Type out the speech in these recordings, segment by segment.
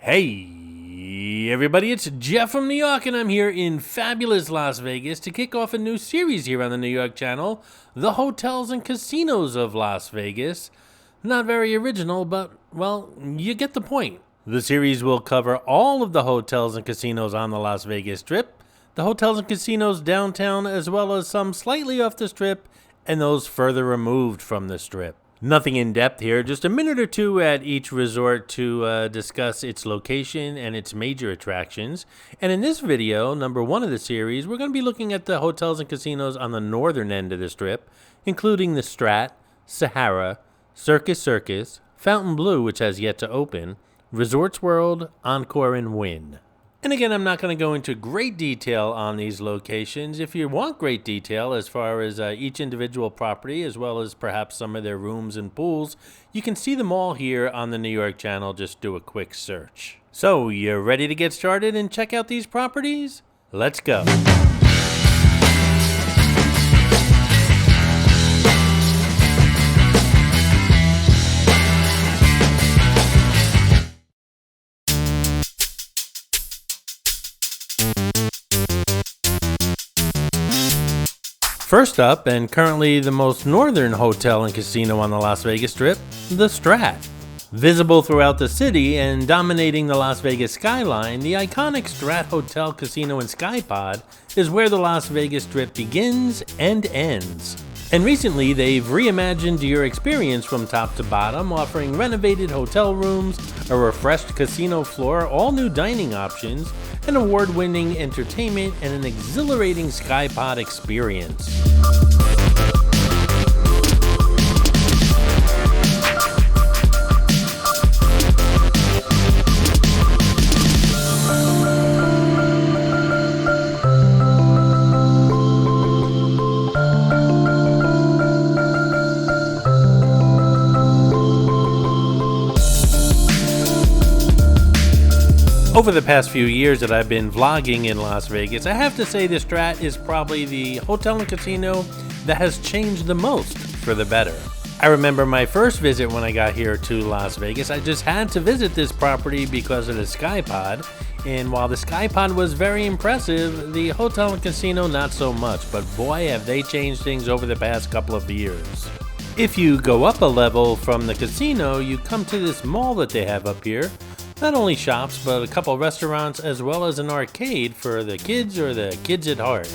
Hey everybody, it's Jeff from New York, and I'm here in fabulous Las Vegas to kick off a new series here on the New York channel, The Hotels and Casinos of Las Vegas. Not very original, but, well, you get the point. The series will cover all of the hotels and casinos on the Las Vegas Strip, the hotels and casinos downtown, as well as some slightly off the Strip, and those further removed from the Strip. Nothing in depth here, just a minute or two at each resort to discuss its location and its major attractions. And in this video, number 1 of the series, we're going to be looking at the hotels and casinos on the northern end of the Strip, including the Strat, Sahara, Circus Circus, Fontainebleau, which has yet to open, Resorts World, Encore, and Wynn. And again, I'm not going to go into great detail on these locations. If you want great detail as far as each individual property, as well as perhaps some of their rooms and pools, you can see them all here on the New York channel. Just do a quick search. So, you ready to get started and check out these properties? Let's go. First up, and currently the most northern hotel and casino on the Las Vegas Strip, the Strat. Visible throughout the city and dominating the Las Vegas skyline, the iconic Strat Hotel, Casino, and Sky Pod is where the Las Vegas Strip begins and ends. And recently, they've reimagined your experience from top to bottom, offering renovated hotel rooms, a refreshed casino floor, all new dining options, an award-winning entertainment, and an exhilarating Sky Pod experience. Over the past few years that I've been vlogging in Las Vegas, I have to say the Strat is probably the hotel and casino that has changed the most for the better. I remember my first visit when I got here to Las Vegas. I just had to visit this property because of the Sky Pod, and while the Sky Pod was very impressive, the hotel and casino not so much, but boy have they changed things over the past couple of years. If you go up a level from the casino, you come to this mall that they have up here. Not only shops, but a couple restaurants as well as an arcade for the kids or the kids at heart.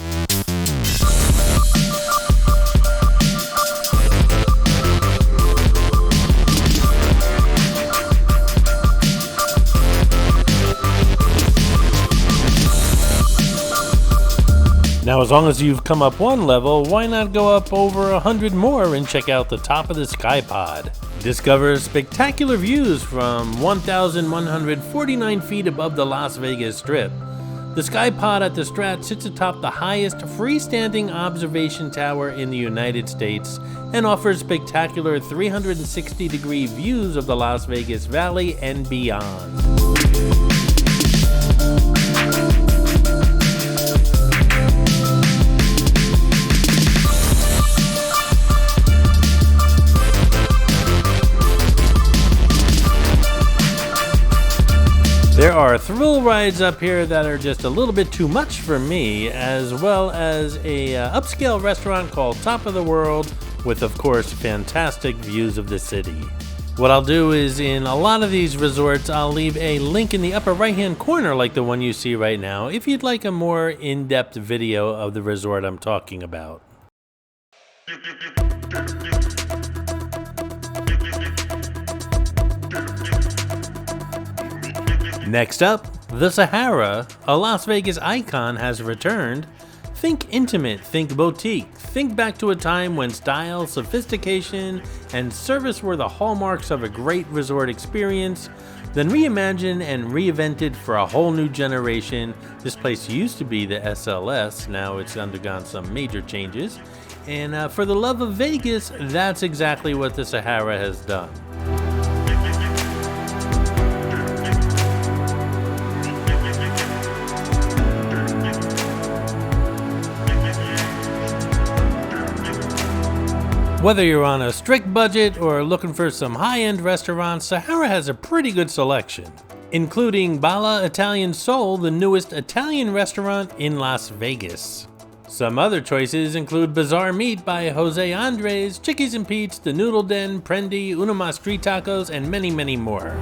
Now, as long as you've come up one level, why not go up over 100 more and check out the top of the Sky Pod? Discover spectacular views from 1,149 feet above the Las Vegas Strip. The Sky Pod at the Strat sits atop the highest freestanding observation tower in the United States and offers spectacular 360-degree views of the Las Vegas Valley and beyond. There are thrill rides up here that are just a little bit too much for me, as well as a upscale restaurant called Top of the World with, of course, fantastic views of the city. What I'll do is, in a lot of these resorts, I'll leave a link in the upper right-hand corner like the one you see right now if you'd like a more in-depth video of the resort I'm talking about. Next up, the Sahara, a Las Vegas icon, has returned. Think intimate, think boutique, think back to a time when style, sophistication, and service were the hallmarks of a great resort experience. Then reimagined and reinvented for a whole new generation. This place used to be the SLS, now it's undergone some major changes. And for the love of Vegas, that's exactly what the Sahara has done. Whether you're on a strict budget or looking for some high-end restaurants, Sahara has a pretty good selection. including Bala Italian Soul, the newest Italian restaurant in Las Vegas. Some other choices include Bizarre Meat by Jose Andres, Chickies and Pete's, The Noodle Den, Prendi, Unama Street Tacos, and many, many more.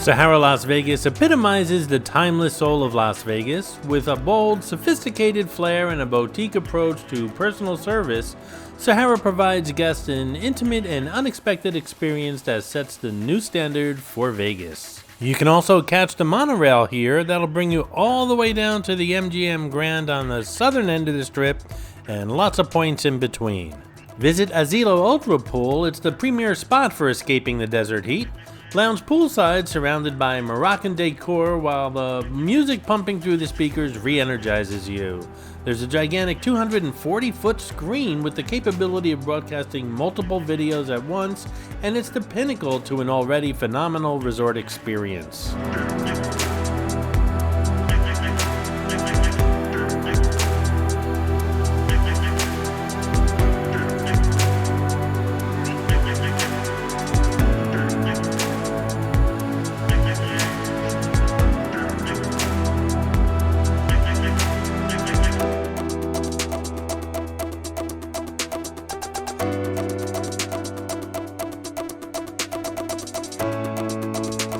Sahara Las Vegas epitomizes the timeless soul of Las Vegas. With a bold, sophisticated flair and a boutique approach to personal service, Sahara provides guests an intimate and unexpected experience that sets the new standard for Vegas. You can also catch the monorail here that'll bring you all the way down to the MGM Grand on the southern end of the strip, and lots of points in between. Visit Asilo Ultra Pool. It's the premier spot for escaping the desert heat. Lounge poolside surrounded by Moroccan decor while the music pumping through the speakers re-energizes you. There's a gigantic 240-foot screen with the capability of broadcasting multiple videos at once, and it's the pinnacle to an already phenomenal resort experience.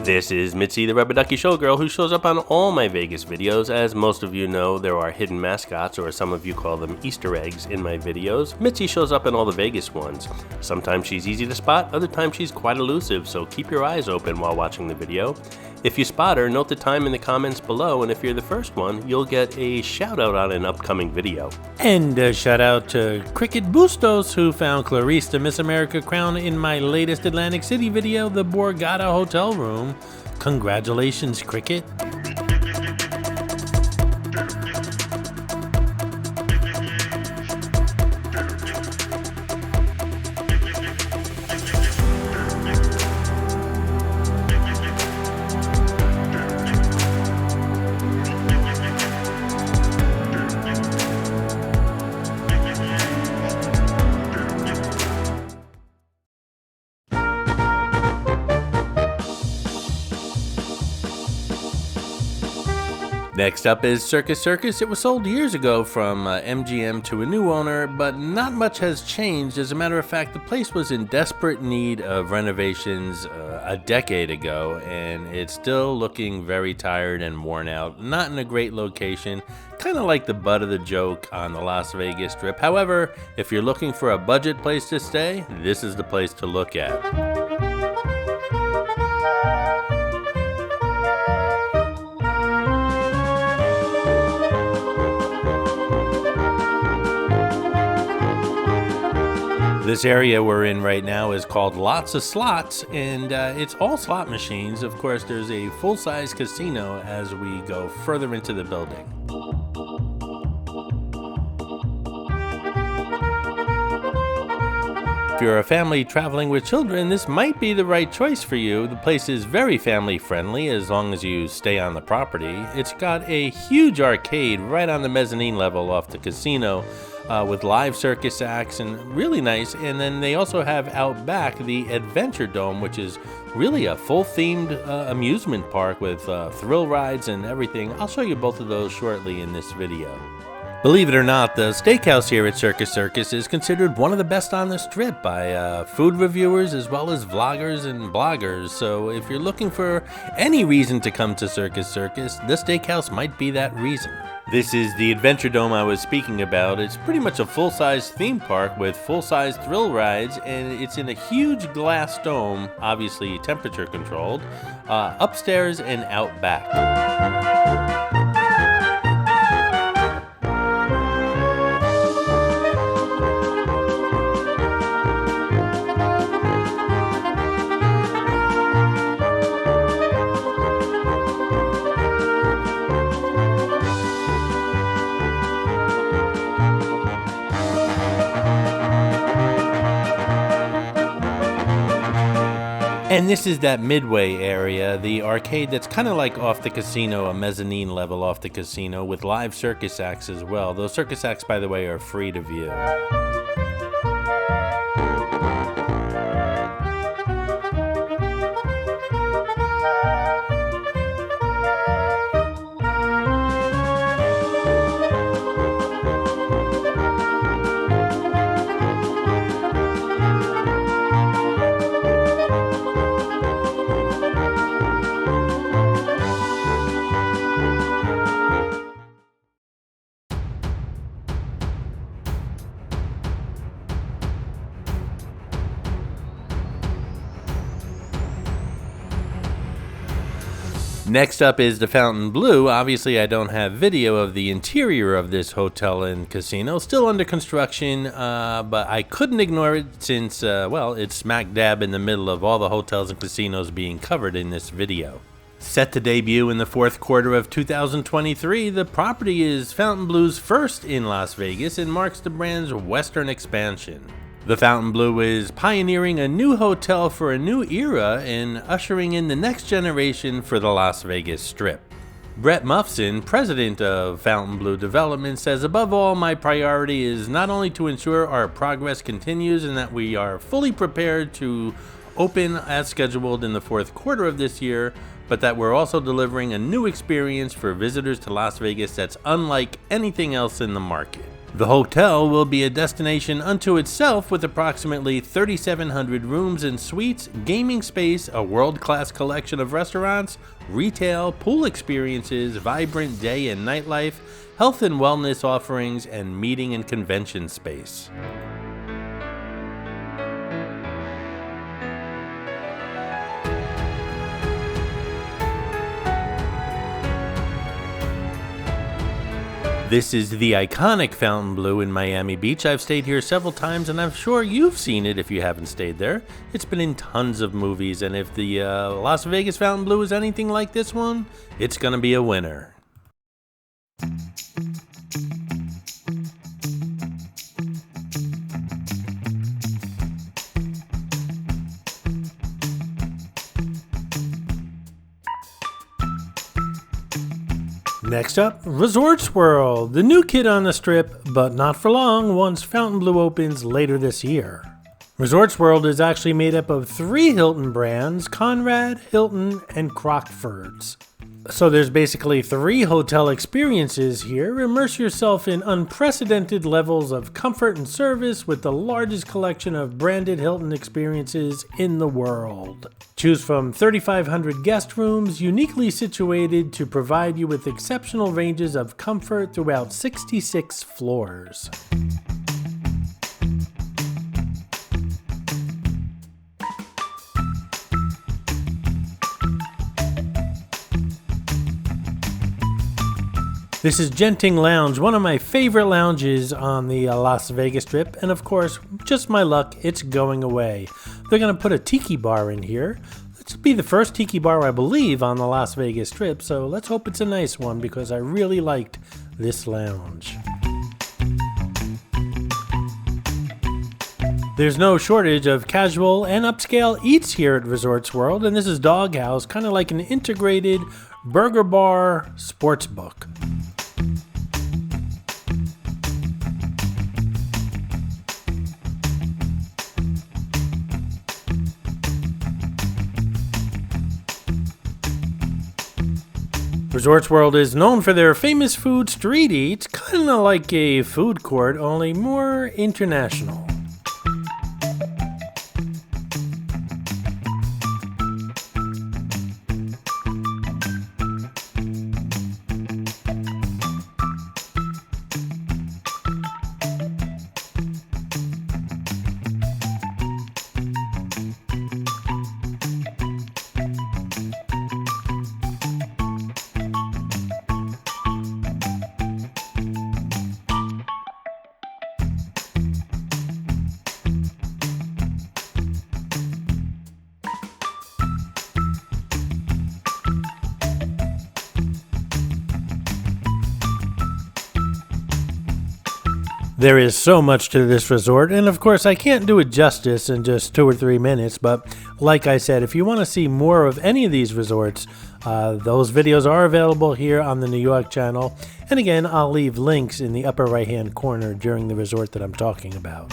This is Mitzi, the Rubber Ducky Showgirl, who shows up on all my Vegas videos. As most of you know, there are hidden mascots, or some of you call them Easter eggs, in my videos. Mitzi shows up in all the Vegas ones. Sometimes she's easy to spot, other times she's quite elusive, so keep your eyes open while watching the video. If you spot her, note the time in the comments below, and if you're the first one, you'll get a shout out on an upcoming video. And a shout out to Cricket Bustos, who found Clarice the Miss America crown in my latest Atlantic City video, the Borgata Hotel Room. Congratulations, Cricket. Next up is Circus Circus. It was sold years ago from MGM to a new owner, but not much has changed. As a matter of fact, the place was in desperate need of renovations a decade ago, and it's still looking very tired and worn out. Not in a great location, kind of like the butt of the joke on the Las Vegas Strip. However, if you're looking for a budget place to stay, this is the place to look at. This area we're in right now is called Lots of Slots, and it's all slot machines. Of course, there's a full-size casino as we go further into the building. If you're a family traveling with children, this might be the right choice for you. The place is very family friendly as long as you stay on the property. It's got a huge arcade right on the mezzanine level off the casino, with live circus acts and really nice. And then they also have out back the Adventure Dome, which is really a full themed amusement park with thrill rides and everything. I'll show you both of those shortly in this video. Believe it or not, the steakhouse here at Circus Circus is considered one of the best on the strip by food reviewers as well as vloggers and bloggers. So if you're looking for any reason to come to Circus Circus, the steakhouse might be that reason. This is the Adventure Dome I was speaking about. It's pretty much a full-size theme park with full-size thrill rides, and it's in a huge glass dome, obviously temperature controlled, upstairs and out back. And this is that midway area, the arcade that's kind of like off the casino, a mezzanine level off the casino with live circus acts as well. Those circus acts, by the way, are free to view. Next up is the Fontainebleau. Obviously, I don't have video of the interior of this hotel and casino. Still under construction, but I couldn't ignore it since, well, it's smack dab in the middle of all the hotels and casinos being covered in this video. Set to debut in the fourth quarter of 2023, the property is Fontainebleau's first in Las Vegas and marks the brand's western expansion. The Fontainebleau is pioneering a new hotel for a new era and ushering in the next generation for the Las Vegas Strip. Brett Muffson, president of Fontainebleau Development, says, "Above all, my priority is not only to ensure our progress continues and that we are fully prepared to open as scheduled in the fourth quarter of this year, but that we're also delivering a new experience for visitors to Las Vegas that's unlike anything else in the market." The hotel will be a destination unto itself with approximately 3,700 rooms and suites, gaming space, a world-class collection of restaurants, retail, pool experiences, vibrant day and nightlife, health and wellness offerings, and meeting and convention space. This is the iconic Fontainebleau in Miami Beach. I've stayed here several times, and I'm sure you've seen it if you haven't stayed there. It's been in tons of movies, and if the Las Vegas Fontainebleau is anything like this one, it's going to be a winner. Next up, Resorts World, the new kid on the strip, but not for long once Fontainebleau opens later this year. Resorts World is actually made up of 3 Hilton brands, Conrad, Hilton, and Crockford's. So there's basically 3 hotel experiences here. Immerse yourself in unprecedented levels of comfort and service with the largest collection of branded Hilton experiences in the world. Choose from 3,500 guest rooms uniquely situated to provide you with exceptional ranges of comfort throughout 66 floors. This is Genting Lounge, one of my favorite lounges on the Las Vegas Strip, and of course, just my luck, it's going away. They're going to put a tiki bar in here. This will be the first tiki bar, I believe, on the Las Vegas Strip, so let's hope it's a nice one because I really liked this lounge. There's no shortage of casual and upscale eats here at Resorts World, and this is Doghouse, kind of like an integrated burger bar sports book. Resorts World is known for their famous food street eats, kind of like a food court, only more international. There is so much to this resort, and of course I can't do it justice in just 2 or 3 minutes, but like I said, if you want to see more of any of these resorts, those videos are available here on the New York channel, and again, I'll leave links in the upper right hand corner during the resort that I'm talking about.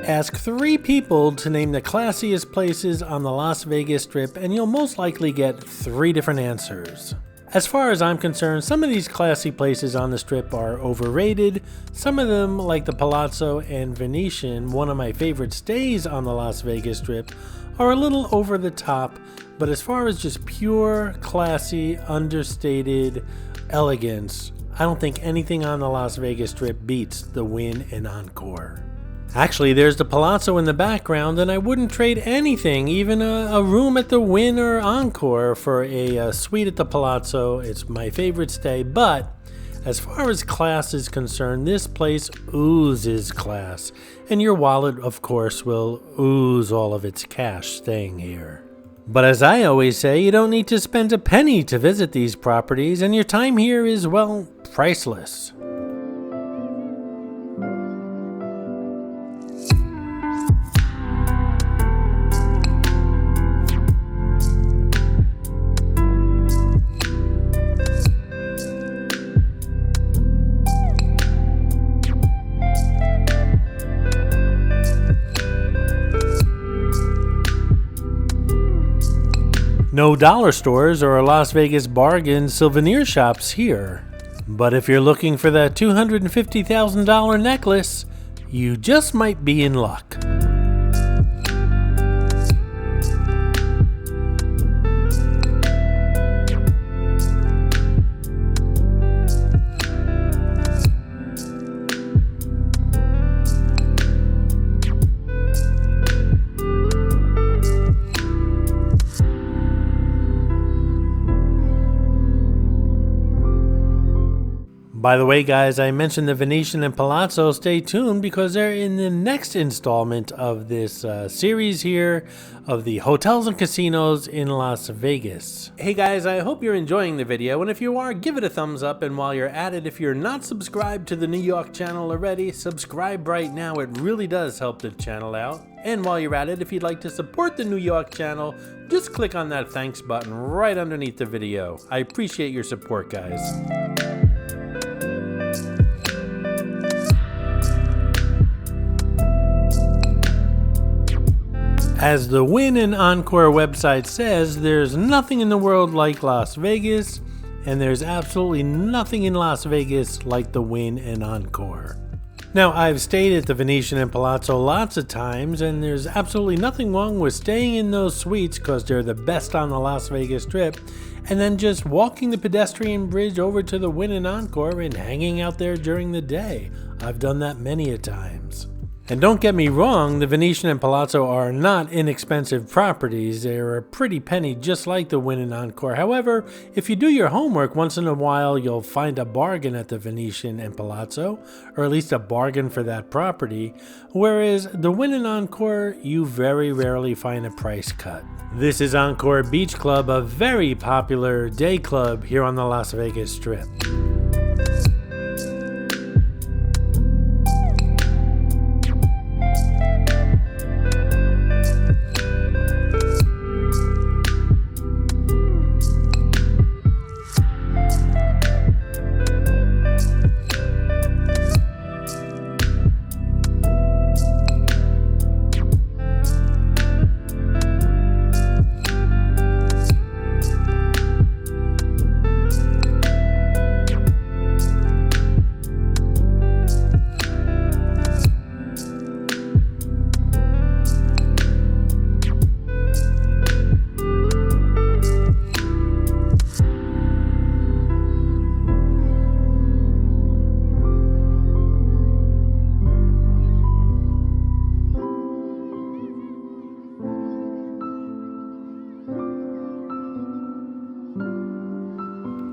Ask 3 people to name the classiest places on the Las Vegas Strip, and you'll most likely get 3 different answers. As far as I'm concerned, some of these classy places on the Strip are overrated. Some of them, like the Palazzo and Venetian, one of my favorite stays on the Las Vegas Strip, are a little over the top, but as far as just pure, classy, understated elegance, I don't think anything on the Las Vegas Strip beats the Wynn and Encore. Actually, there's the Palazzo in the background, and I wouldn't trade anything, even a room at the Wynn or Encore, for a suite at the Palazzo. It's my favorite stay, but as far as class is concerned, this place oozes class, and your wallet, of course, will ooze all of its cash staying here. But as I always say, you don't need to spend a penny to visit these properties, and your time here is, well, priceless. No dollar stores or Las Vegas bargain souvenir shops here. But if you're looking for that $250,000 necklace, you just might be in luck. By the way, guys, I mentioned the Venetian and Palazzo. Stay tuned because they're in the next installment of this series here of the hotels and casinos in Las Vegas. Hey guys, I hope you're enjoying the video, and if you are, give it a thumbs up, and while you're at it, if you're not subscribed to the New York channel already, subscribe right now. It really does help the channel out. And while you're at it, if you'd like to support the New York channel, just click on that thanks button right underneath the video. I appreciate your support, guys. As the Wynn and Encore website says, there's nothing in the world like Las Vegas, and there's absolutely nothing in Las Vegas like the Wynn and Encore. Now, I've stayed at the Venetian and Palazzo lots of times, and there's absolutely nothing wrong with staying in those suites because they're the best on the Las Vegas Strip, and then just walking the pedestrian bridge over to the Wynn and Encore and hanging out there during the day. I've done that many a times. And don't get me wrong, the Venetian and Palazzo are not inexpensive properties. They're a pretty penny, just like the Wynn and Encore. However, if you do your homework, once in a while you'll find a bargain at the Venetian and Palazzo, or at least a bargain for that property, whereas the Wynn and Encore, you very rarely find a price cut. This is Encore Beach Club, a very popular day club here on the Las Vegas Strip.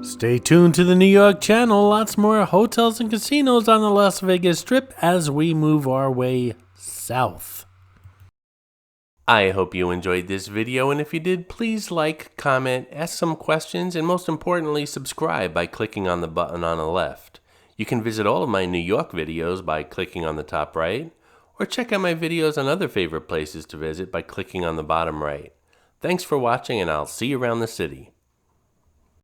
Stay tuned to the New York channel. Lots more hotels and casinos on the Las Vegas Strip as we move our way south. I hope you enjoyed this video, and if you did, please like, comment, ask some questions, and most importantly, subscribe by clicking on the button on the left. You can visit all of my New York videos by clicking on the top right, or check out my videos on other favorite places to visit by clicking on the bottom right. Thanks for watching, and I'll see you around the city.